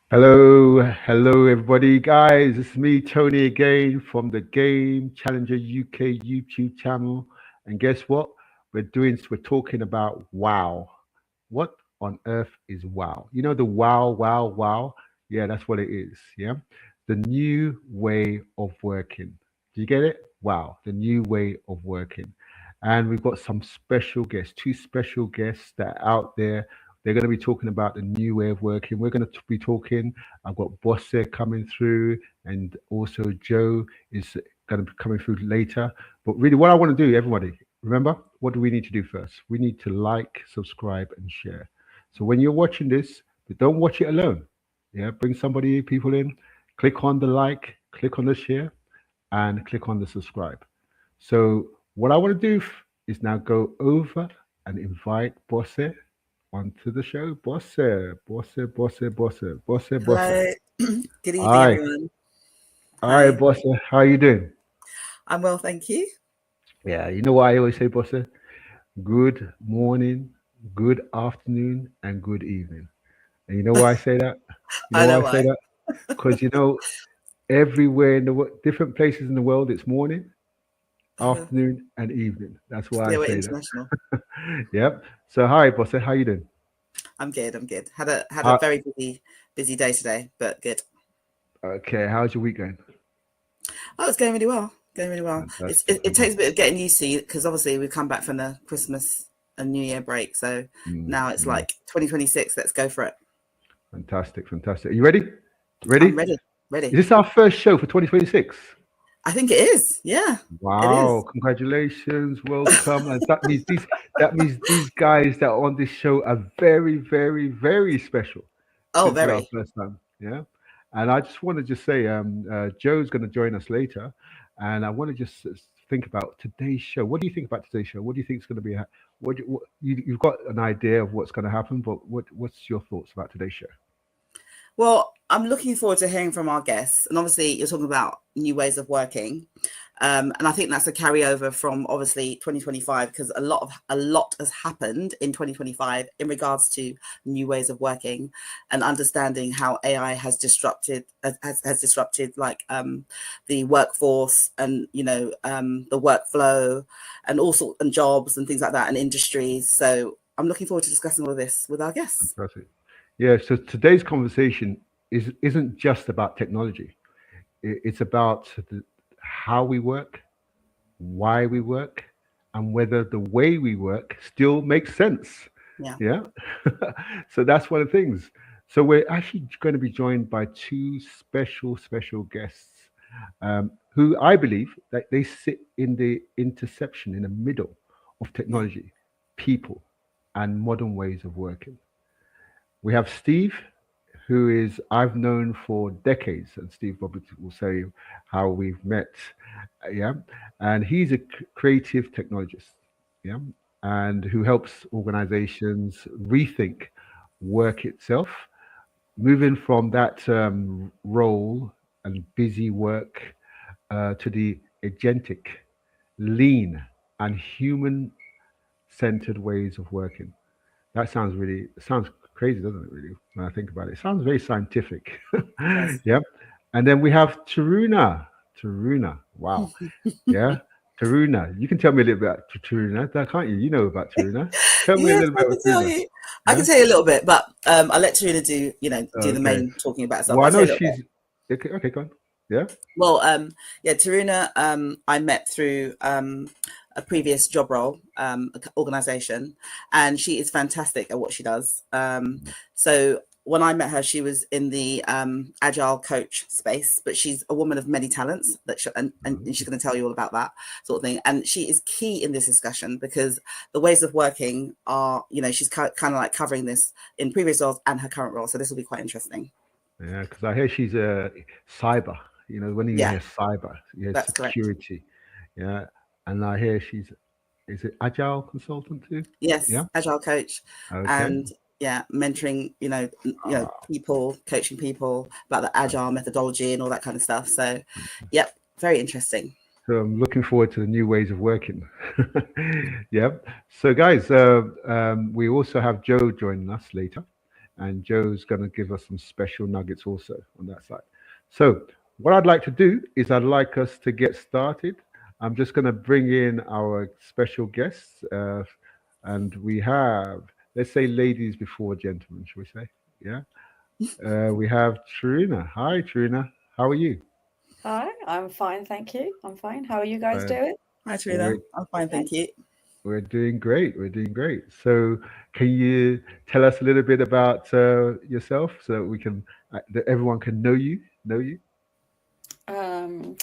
Hello, everybody, guys. It's me, Tony, again from the Game Challenger UK YouTube channel. And guess what? We're talking about WoW. What on earth is WoW? You know the WoW. Yeah, that's what it is. Yeah, the new way of working. Do you get it? Wow, the new way of working. And we've got some special guests, two special guests that are out there. They're going to be talking about the new way of working. We're going to be talking. I've got Bosse coming through, and also Joe is going to be coming through later. But really, what I want to do, everybody, remember, what do we need to do first? We need to like, subscribe, and share. So when you're watching this, but don't watch it alone. Yeah, bring somebody, people in. Click on the like, click on the share, and click on the subscribe. So what I want to do is now go over and invite Bosse onto the show. Bosse. Hello. Good evening, Hi, everyone. hi, Hi. Bosse. How are you doing? I'm well, thank you. Yeah, you know what I always say, Bosse? Good morning, good afternoon, and good evening. And you know why I say that? You know I why know I say why. that? Because everywhere in the different places in the world, it's morning, Uh, afternoon, and evening. That's why I yeah, we're say that. international. Yep. So hi, Bosse. How you doing? I'm good. I'm good. Had a How, very busy day today, but good. okay. How's your week going? Oh, it's going really well. Going really well. Fantastic. It takes a Fantastic. bit of getting used to because obviously we've come back from the Christmas and New Year break, so Mm, now it's mm. like 2026. Let's go for it. Fantastic. Fantastic. Are you ready? I'm Ready? ready. Is Ready. this our first show for 2026? I think it is. Yeah, it Wow, is. congratulations, welcome. And that means these guys that are on this show are very, very, very special Oh, since we're our very. first time. Yeah. And I just want to just say, Joe's going to join us later. And I want to just think about today's show. What do you think about today's show? What do you think is going to be? You've got an idea of what's going to happen, but what's your thoughts about today's show? Well, I'm looking forward to hearing from our guests. And obviously, you're talking about new ways of working. And I think that's a carryover from obviously 2025 because a lot has happened in 2025 in regards to new ways of working and understanding how AI has disrupted like the workforce and the workflow and also and jobs and things like that and industries. So I'm looking forward to discussing all of this with our guests. Fantastic. Yeah, so today's conversation isn't just about technology. It's about how we work, why we work, and whether the way we work still makes sense. Yeah. Yeah. So that's one of the things. So we're actually going to be joined by two special guests, who I believe that they sit in the intersection, in the middle of Yeah. technology, people, and modern ways of working. We have Steve, who is I've known for decades, and Steve Roberts will say how we've met. Yeah, and he's a creative technologist. Yeah, and who helps organizations rethink work itself, moving from that role and busy work to the agentic, lean, and human-centered ways of working. That sounds crazy, doesn't it? Really, when I think about it, it sounds very scientific. Yes. Yep. And then we have Taruna. Taruna. Wow. Yeah. Taruna. You can tell me a little bit about Taruna, can't you? You know about Taruna. Tell me a Yes, little I bit can about tell Taruna. you. I can Yeah. tell you a little bit, but I'll let Tarina do the Okay. main talking about herself. Well, I I'll tell know you a little bit. she's okay. Okay, go on. Yeah. Well, yeah, Tarina, I met through a previous job role, organization, and she is fantastic at what she does. So when I met her, she was in the agile coach space, but she's a woman of many talents and she's going to tell you all about that sort of thing. And she is key in this discussion because the ways of working are, she's kind of like covering this in previous roles and her current role. So this will be quite interesting. Yeah, because I hear she's a cyber. When you Yeah, hear cyber, you hear that's correct. security. Yeah, and I hear she's is it agile consultant too? Yes, Yeah. agile coach, Okay. and yeah, mentoring, people, coaching people about the agile methodology and all that kind of stuff. So, yep, very interesting. So I'm looking forward to the new ways of working. Yeah. So, guys, we also have Joe joining us later, and Joe's going to give us some special nuggets also on that side. So, what I'd like to do is I'd like us to get started. I'm just going to bring in our special guests, and we have, let's say, ladies before gentlemen, shall we say? Yeah. We have Trina. Hi, Trina. How are you? Hi, I'm fine, thank you. I'm fine. How are you guys Uh, doing? Hi, Trina. we're I'm fine, Okay. thank you. We're doing great. We're doing great. So, can you tell us a little bit about yourself so that we can that everyone can know you? Know you? Um,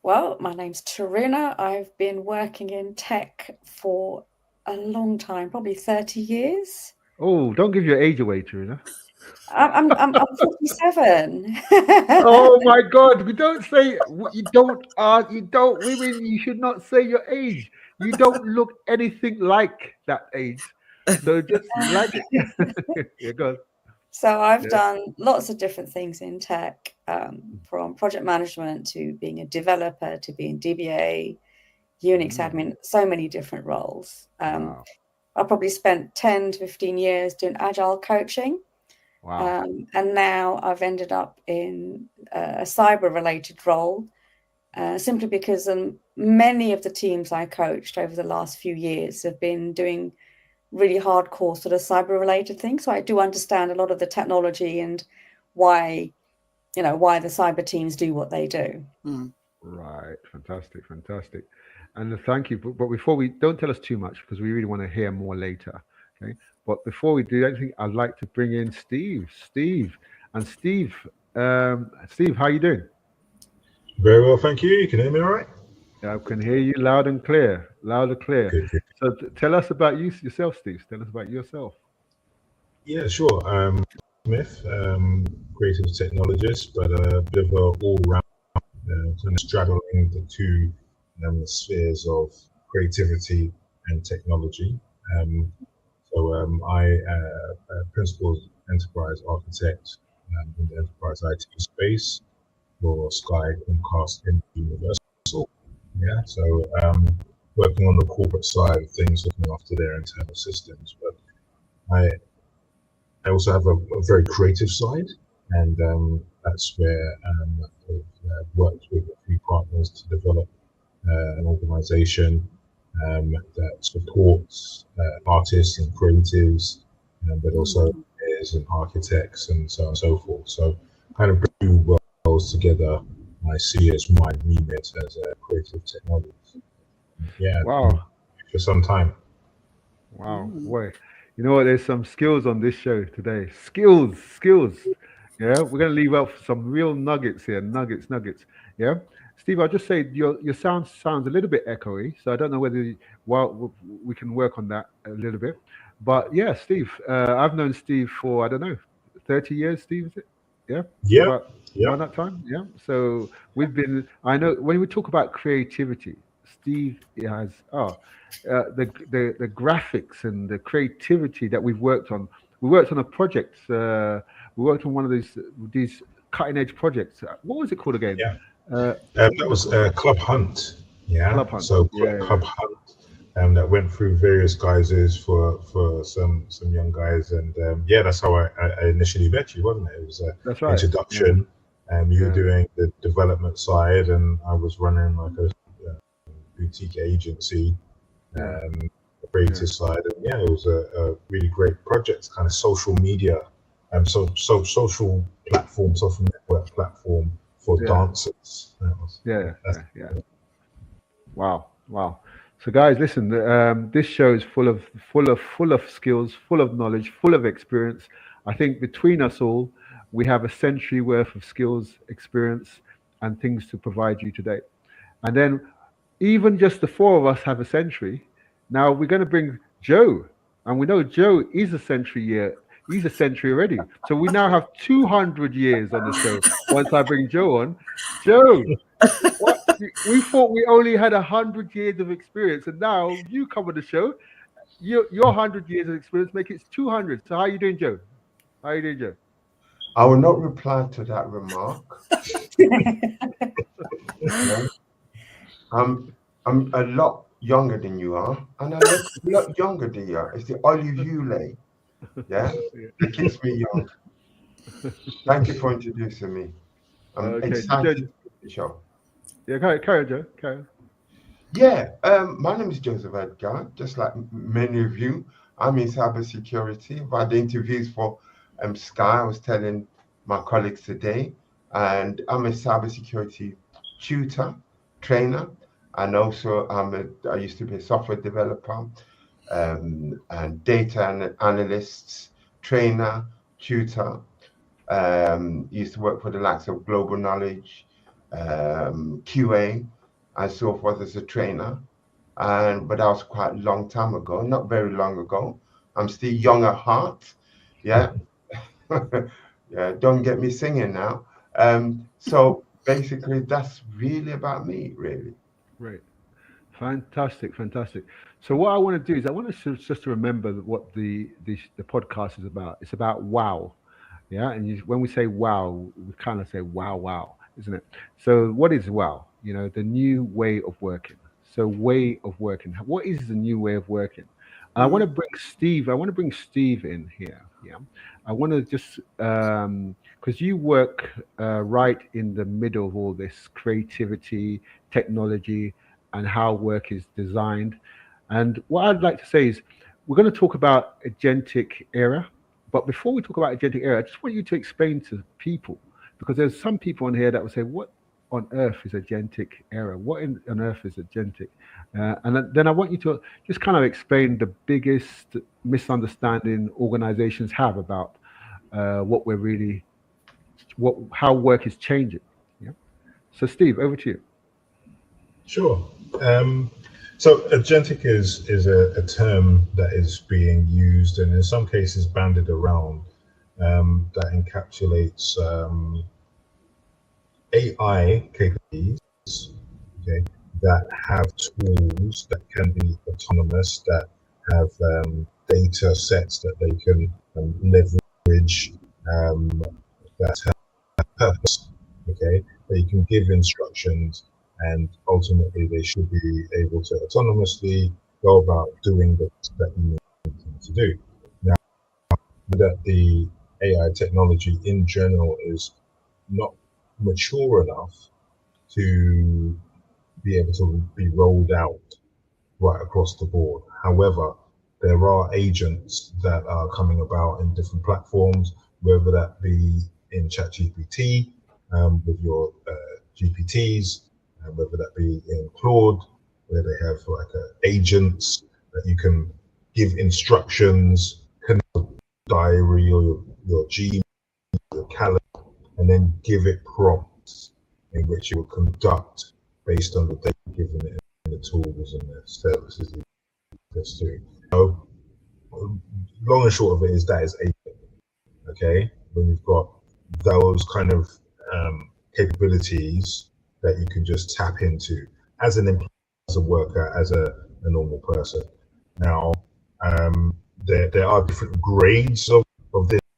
well, my name's Tarina. I've been working in tech for a long time, probably 30 years. Oh, don't give your age away, Trina. I'm 47. Oh my God! We don't say you don't. You don't. Women, you should not say your age. You don't look anything like that age. So just like it. Yeah, go on. So I've Yeah. done lots of different things in tech, from project management to being a developer to being DBA, Unix Mm, admin, so many different roles. wow. I probably spent 10 to 15 years doing agile coaching. Wow. And now I've ended up in a cyber related role, simply because many of the teams I coached over the last few years have been doing really hardcore sort of cyber related things. So I do understand a lot of the technology and why, why the cyber teams do what they do. Mm. Right, fantastic, fantastic, and thank you. But before we don't tell us too much because we really want to hear more later. Okay, but before we do anything, I'd like to bring in Steve. Steve, how you doing? Very well, thank you. You can hear me all right? I can hear you loud and clear, loud and clear. Good, good. So tell us about yourself, Steve. Tell us about yourself. Yeah, sure. Smith, creative technologist, but a bit of a all-round kind of straddling the two spheres of creativity and technology. Um, I principal enterprise architect in the enterprise IT space for Sky, Comcast, and Universal. Yeah, so working on the corporate side of things, looking after their internal systems. But I I also have a very creative side, and that's where I've worked with a few partners to develop an organization that supports artists and creatives, but also Mm. engineers and architects and so on and so forth. So, kind of bring two worlds together. I see as my remit as a creative technologist. Yeah, Wow, for some time. wow, Mm. boy. You know what? There's some skills on this show today. Skills, skills. Yeah, we're gonna leave out some real nuggets here. Nuggets, nuggets. Yeah, Steve. I'll just say your sound sounds a little bit echoey, so I don't know whether we can work on that a little bit. But yeah, Steve. I've known Steve for I don't know, 30 years. Steve, is it? Yeah, Yep, about yep. around that time. Yeah. So we've been. I know when we talk about creativity, Steve has. The graphics and the creativity that we've worked on. We worked on a project. We worked on one of these cutting edge projects. What was it called again? Yeah. What That was it was called? Club Hunt. Yeah. Club Hunt. So Yeah, Club Hunt, that went through various guises for some young guys, and yeah, that's how I initially met you, wasn't it? It was an that's right. Yeah, introduction. You were yeah, doing the development side, and I was running like a boutique agency, yeah, the yeah, creative side, and yeah, it was a really great project, kind of social media, social platform, social network platform for yeah, dancers. yeah, That's yeah, yeah. Wow, wow. So guys, listen. This show is full of skills, full of knowledge, full of experience. I think between us all, we have a century worth of skills, experience, and things to provide you today. And then even just the four of us have a century. Now we're going to bring Joe, and we know Joe is a century year. He's a century already. So we now have 200 years on the show. Once I bring Joe on, Joe, what we thought we only had 100 years of experience, and now you come on the show. Your 100 years of experience make it 200. So how you doing, Joe? How you doing, Joe? I will not reply to that remark. Okay. I'm a lot younger than you are, and I look a lot younger than you are. It's the olive you lay, yeah, that keeps me young. Thank you for introducing me. I'm Okay, so excited for the show. yeah, carry on, Joe. Carry on. Yeah, my name is Joseph Edgar. Just like many of you, I'm in cybersecurity. I've had interviews for Sky. I was telling my colleagues today, and I'm a cybersecurity tutor, trainer, and also I used to be a software developer, and data analyst, trainer, tutor. Used to work for the likes of Global Knowledge, QA, and so forth as a trainer. But that was quite a long time ago, not very long ago. I'm still young at heart. Yeah. Yeah, don't get me singing now. So basically that's really about me, really. Great. Fantastic, fantastic. So what I want to do is I want us to just to remember that what the podcast is about. It's about wow, yeah. And when we say wow, we kind of say wow, wow, isn't it? So what is wow? You know, the new way of working. So way of working. What is the new way of working? And I want Mm. to bring Steve. I want to bring Steve in here. Yeah. I want to just because you work right in the middle of all this creativity, technology, and how work is designed. And what I'd like to say is we're going to talk about agentic era. But before we talk about agentic era, I just want you to explain to people, because there's some people on here that will say, what on earth is agentic era? What on earth is agentic? And then I want you to just kind of explain the biggest misunderstanding organizations have about what we're really, how work is changing. Yeah. So, Steve, over to you. Sure. So agentic is a term that is being used and in some cases banded around that encapsulates AI capabilities, okay, that have tools that can be autonomous, that have data sets that they can leverage, that have purpose, okay, that you can give instructions and ultimately they should be able to autonomously go about doing the things that you need them to do. Now, that the AI technology in general is not mature enough to be able to be rolled out right across the board. However, there are agents that are coming about in different platforms, whether that be in ChatGPT with your GPTs, and whether that be in Claude, where they have like agents that you can give instructions, connect your diary or your Gmail, your calendar, and then give it prompts in which it will conduct based on the data given it and the tools and the services it does to. So, long and short of it is that is agent. Okay, when you've got those kind of capabilities that you can just tap into as an employee, as a worker, as a normal person. Now, there are different grades of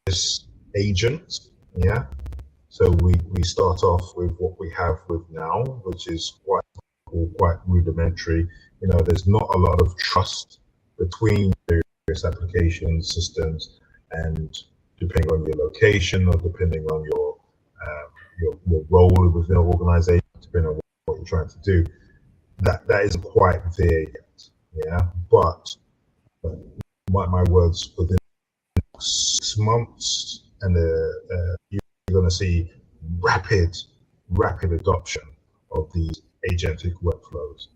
this agent. Yeah. So we start off with what we have with now, which is quite rudimentary. You know, there's not a lot of trust between various application systems, and depending on your location or depending on your role within an organization, depending on what you're trying to do, that isn't quite there yet. Yeah, but my words, within 6 months, and you're going to see rapid adoption of these agentic workflows.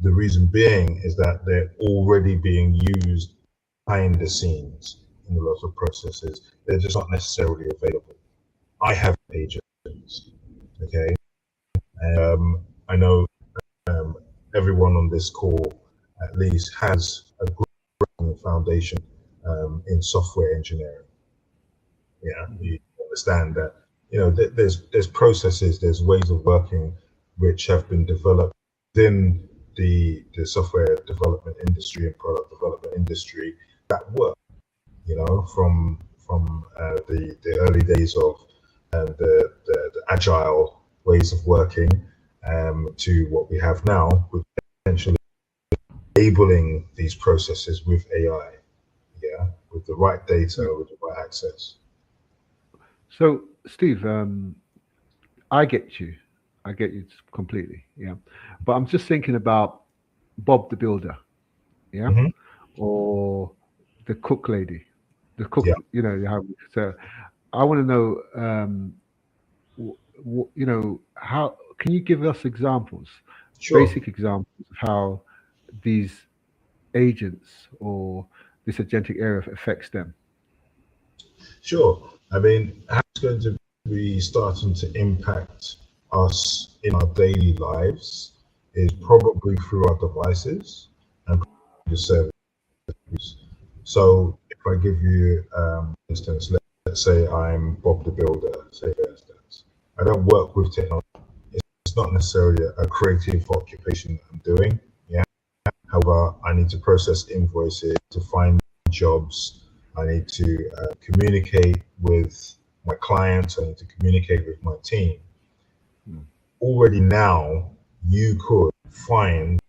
The reason being is that they're already being used behind the scenes in a lot of processes. They're just not necessarily available. I have agents, okay, and I know everyone on this call at least has a great foundation in software engineering. Yeah, you understand that, you know, there's processes, there's ways of working which have been developed within the software development industry and product development industry that work. You know, from the early days of the agile ways of working, to what we have now, with potentially enabling these processes with AI, with the right data, with the right access. So, Steve, I get you. I get you completely. Yeah. But I'm just thinking about Bob the Builder. Yeah. Mm-hmm. Or the cook lady. The cook, Yeah. So I want to know, how can you give us examples, Sure. basic examples of how these agents or this agentic area affects them? Sure. I mean, how it's going to be starting to impact us in our daily lives is probably through our devices and the services. So if I give you, instance, let's say I'm Bob the Builder, say for instance, I don't work with technology. It's not necessarily a creative occupation that I'm doing. Yeah. However, I need to process invoices, to find jobs. I need to communicate with my clients. I need to communicate with my team. Already now, you could find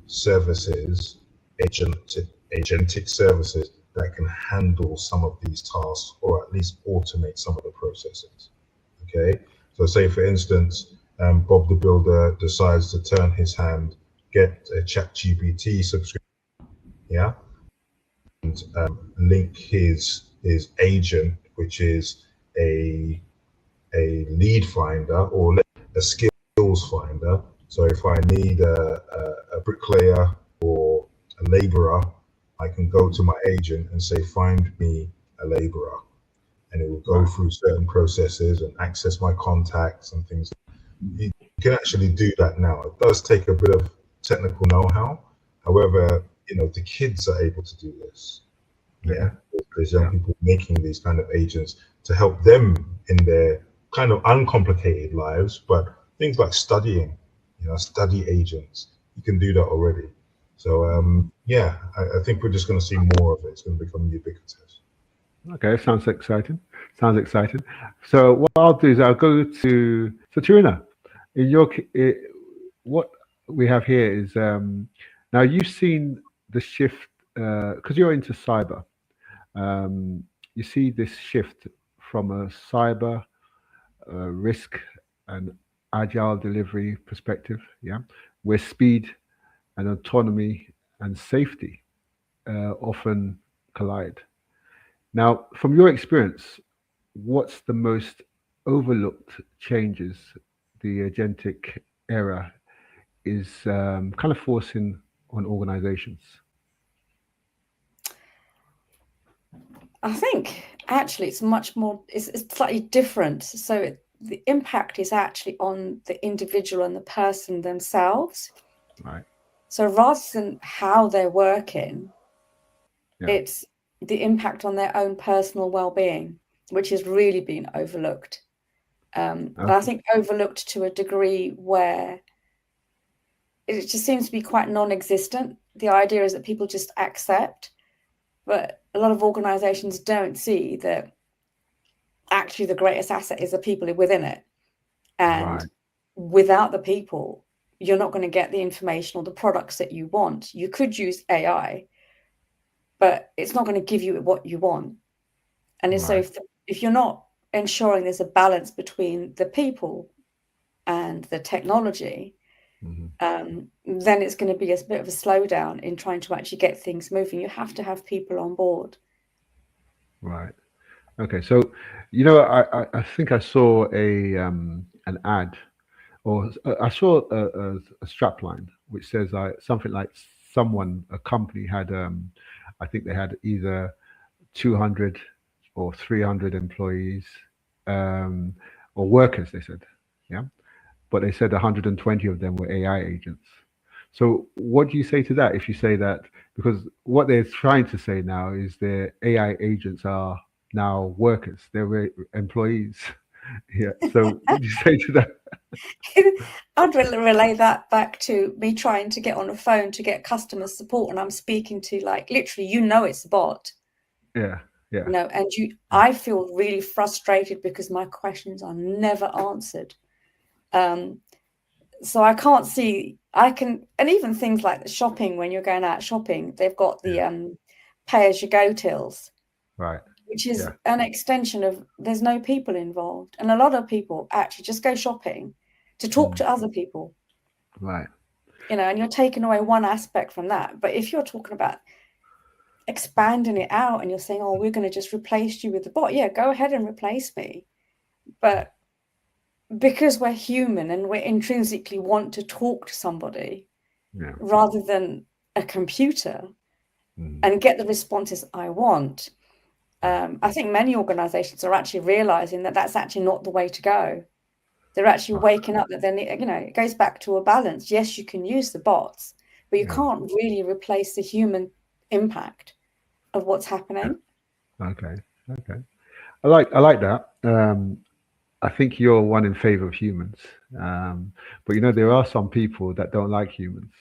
services, agentic services that can handle some of these tasks, or at least automate some of the processes. Okay, so say for instance, Bob the Builder decides to turn his hand, get a ChatGPT subscription, yeah, and link his agent, which is a lead finder or a skills finder. So if I need a bricklayer or a laborer, I can go to my agent and say, find me a laborer. And it will go through certain processes and access my contacts and things. You can actually do that now. It does take a bit of technical know-how. However, the kids are able to do this. Yeah. There's young people making these kind of agents to help them in their kind of uncomplicated lives, but things like studying, study agents, you can do that already. So I think we're just going to see more of it. It's going to become ubiquitous. Okay, sounds exciting. Sounds exciting. So what I'll do is I'll go to Tarina. In what we have here is now you've seen the shift because you're into cyber. You see this shift from a cyber risk and agile delivery perspective, yeah, where speed and autonomy and safety often collide. Now, from your experience, what's the most overlooked changes the agentic era is kind of forcing on organizations? I think actually it's much more, it's slightly different. So the impact is actually on the individual and the person themselves. Right. So rather than how they're working, Yeah. it's the impact on their own personal well-being, which has really been overlooked. But I think overlooked to a degree where it just seems to be quite non-existent. The idea is that people just accept, but a lot of organizations don't see that actually the greatest asset is the people within it. And without the people, you're not going to get the information or the products that you want. You could use AI, but it's not going to give you what you want. And so if you're not ensuring there's a balance between the people and the technology, then it's going to be a bit of a slowdown in trying to actually get things moving. You have to have people on board. Right. Okay. So, I think I saw an ad, or I saw a strapline which says something like a company had, I think they had either 200 or 300 employees, or workers, they said, yeah. But they said 120 of them were AI agents. So what do you say to that if you say that? Because what they're trying to say now is their AI agents are now workers, they're employees. Yeah. So what do you say to that? I'd relay that back to me trying to get on a phone to get customer support, and I'm speaking to literally, it's a bot. Yeah. Yeah. And I feel really frustrated because my questions are never answered. So I can't see, and even things like the shopping, when you're going out shopping, they've got the pay as you go tills, Right. which is an extension of, there's no people involved. And a lot of people actually just go shopping to talk to other people. Right. You know, and you're taking away one aspect from that. But if you're talking about expanding it out and you're saying, oh, we're going to just replace you with the bot, yeah, go ahead and replace me. But because we're human and we intrinsically want to talk to somebody rather than a computer and get the responses I want, I think many organizations are actually realizing that that's actually not the way to go. They're actually waking up that then, you know, it goes back to a balance. Yes, you can use the bots, but you can't really replace the human impact of what's happening. Okay. I like that. I think you're one in favor of humans, but you know there are some people that don't like humans.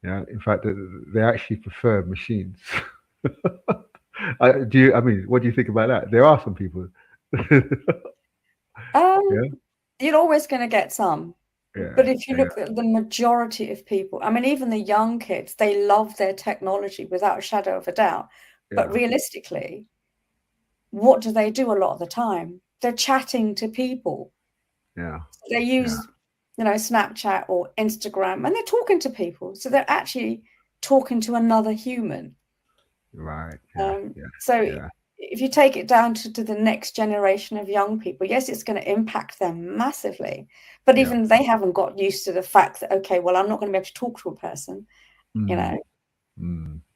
Yeah, in fact, they actually prefer machines. What do you think about that? There are some people. You're always going to get some. But if you look at the majority of people, I mean, even the young kids, they love their technology without a shadow of a doubt. But realistically, what do they do a lot of the time? They're chatting to people. They use, you know, Snapchat or Instagram, and they're talking to people. So they're actually talking to another human. Right. If you take it down to the next generation of young people, yes, it's going to impact them massively. But even they haven't got used to the fact that, okay, well, I'm not going to be able to talk to a person, you know.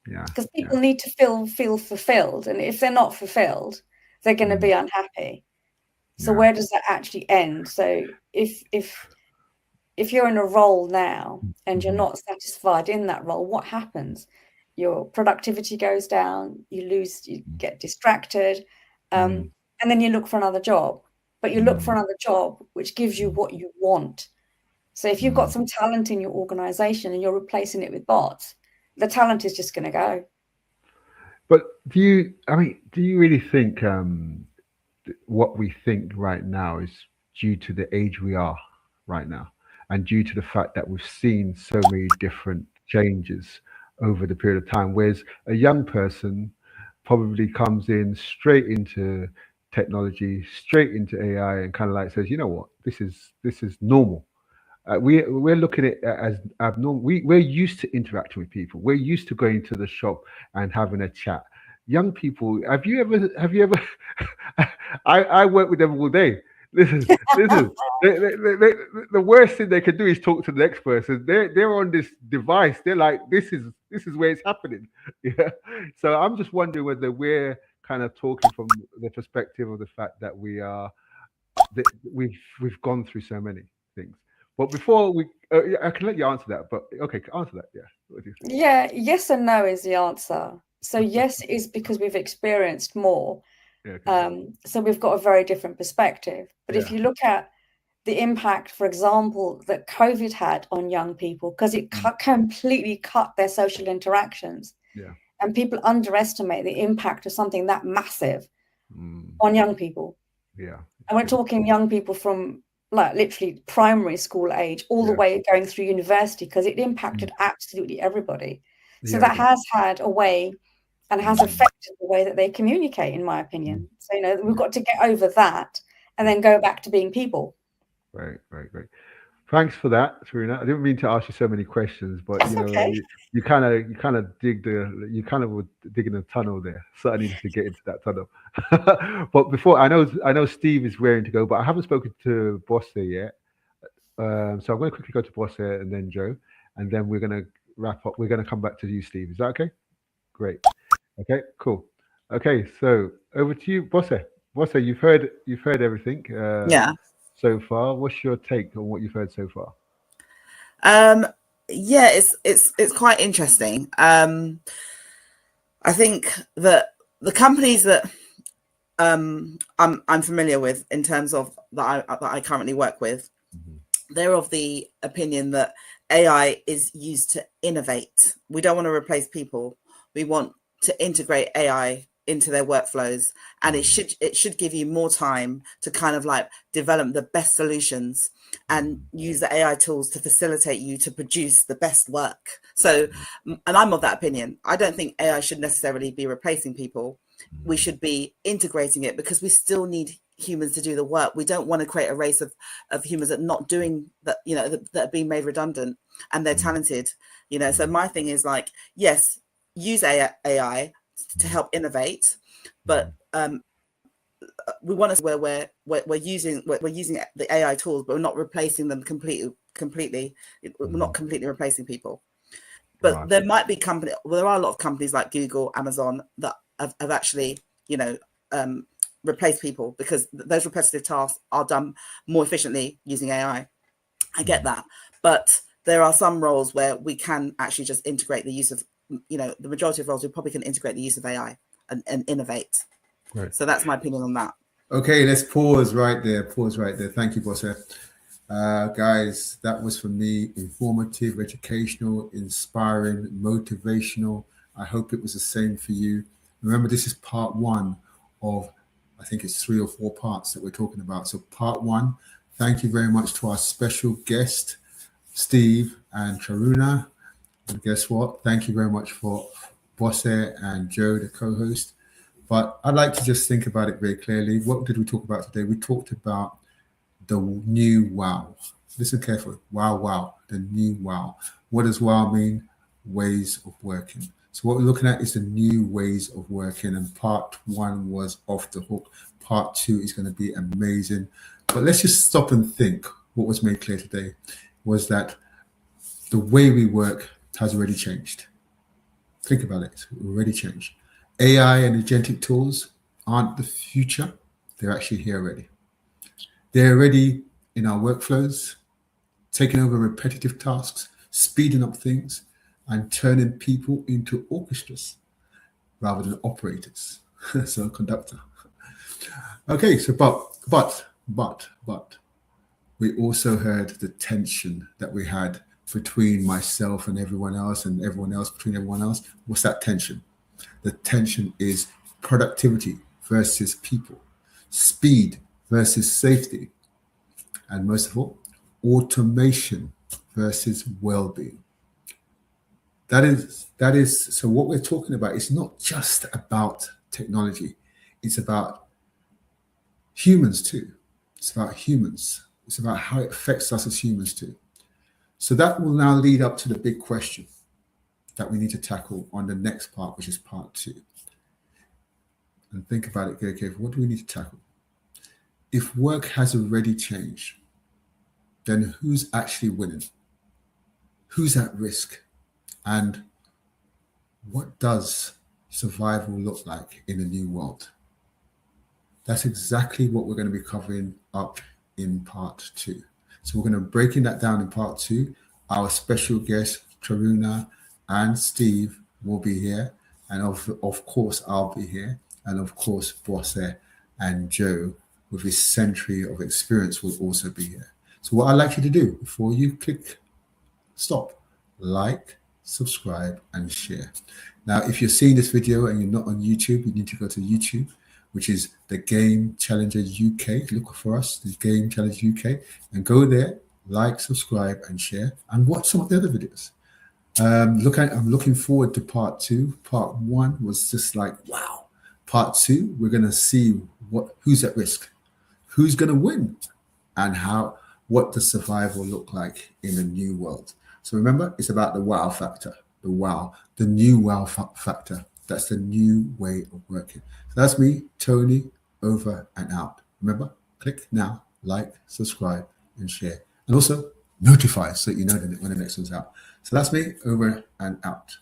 Because people need to feel fulfilled. And if they're not fulfilled, they're going to be unhappy. So where does that actually end? So if you're in a role now and you're not satisfied in that role, what happens? Your productivity goes down, you get distracted, and then you look for another job. But you look for another job which gives you what you want. So if you've got some talent in your organization and you're replacing it with bots, the talent is just going to go. But do you really think what we think right now is due to the age we are right now, and due to the fact that we've seen so many different changes over the period of time, whereas a young person probably comes in straight into technology, straight into AI, and kind of like says, you know what, this is normal. We're looking at it as abnormal. We're used to interacting with people. We're used to going to the shop and having a chat. Young people, have you ever I work with them all day. Listen, the worst thing they can do is talk to the next person. They're on this device. They're like, this is where it's happening. Yeah. So I'm just wondering whether we're kind of talking from the perspective of the fact that we've gone through so many things. But before I can let you answer that. But okay, answer that. Yeah. What do you think? Yeah, yes and no is the answer. So yes is because we've experienced more. So we've got a very different perspective. But if you look at the impact, for example, that COVID had on young people, because it completely cut their social interactions. And people underestimate the impact of something that massive on young people. And we're talking young people from like literally primary school age all the way going through university, because it impacted absolutely everybody. So that has had a way and has affected the way that they communicate, in my opinion. So, you know, we've got to get over that and then go back to being people. Right. Thanks for that, Serena. I didn't mean to ask you so many questions, but That's you know, okay. you kind of were digging a tunnel there. So I needed to get into that tunnel. But before, I know Steve is raring to go, but I haven't spoken to Bosse yet. So I'm going to quickly go to Bosse and then Joe, and then we're going to wrap up. We're going to come back to you, Steve. Is that okay? Great. Okay, cool. Okay, so over to you, Bosse. Bosse, you've heard everything. So far, what's your take on what you've heard so far? It's quite interesting. I think that the companies that I'm familiar with in terms of that I currently work with, they're of the opinion that AI is used to innovate. We don't want to replace people. We want to integrate AI into their workflows, and it should give you more time to kind of like develop the best solutions and use the AI tools to facilitate you to produce the best work. So, and I'm of that opinion. I don't think AI should necessarily be replacing people. We should be integrating it, because we still need humans to do the work. We don't want to create a race of humans that are not doing that, you know, that are being made redundant, and they're talented, you know. So my thing is like, yes, use AI to help innovate, but we want to where we're using the AI tools, but we're not replacing them completely. We're not completely replacing people. But Right. there might be company. Well, there are a lot of companies like Google, Amazon that have actually, you know, replaced people, because those repetitive tasks are done more efficiently using AI. I get that, but there are some roles where we can actually just integrate the use of, you know, the majority of roles we probably can integrate the use of AI and innovate. Right. So that's my opinion on that. Okay, let's pause right there. Thank you, Bosse. Guys, that was for me informative, educational, inspiring, motivational. I hope it was the same for you. Remember, this is part one of, I think it's 3 or 4 parts that we're talking about. So part one, thank you very much to our special guest, Steve and Charuna. And guess what? Thank you very much for Bosse and Joe, the co-host. But I'd like to just think about it very clearly. What did we talk about today? We talked about the new WoW. Listen carefully. WoW, the new WoW. What does WoW mean? Ways of working. So what we're looking at is the new ways of working. And part one was off the hook. Part two is going to be amazing. But let's just stop and think. What was made clear today was that the way we work has already changed. Think about it. It's already changed. AI and agentic tools aren't the future. They're actually here already. They're already in our workflows, taking over repetitive tasks, speeding up things, and turning people into orchestras rather than operators. So a conductor. Okay, so but we also heard the tension that we had between myself and everyone else, and everyone else between everyone else. What's that tension? The tension is productivity versus people, speed versus safety, and most of all, automation versus well-being. That is. So what we're talking about is not just about technology. It's about humans too. It's about humans. It's about how it affects us as humans too. So that will now lead up to the big question that we need to tackle on the next part, which is part two. And think about it, okay, what do we need to tackle? If work has already changed, then who's actually winning? Who's at risk? And what does survival look like in a new world? That's exactly what we're going to be covering up in part two. So we're going to breaking that down in part two. Our special guests, Charuna and Steve, will be here. And of course, I'll be here. And of course, Bosse and Joe, with his century of experience, will also be here. So what I'd like you to do before you click stop, like, subscribe, and share. Now, if you're seeing this video and you're not on YouTube, you need to go to YouTube, which is the Game Challenger UK. Look for us, the Game Challenger UK, and go there, like, subscribe, and share, and watch some of the other videos. I'm looking forward to part two. Part one was just like, wow. Part two, we're going to see who's at risk, who's going to win, and what does survival look like in a new world. So remember, it's about the wow factor, the new wow factor. That's the new way of working. So that's me, Tony, over and out. Remember, click now, like, subscribe, and share. And also notify so that you know when the next one's out. So that's me, over and out.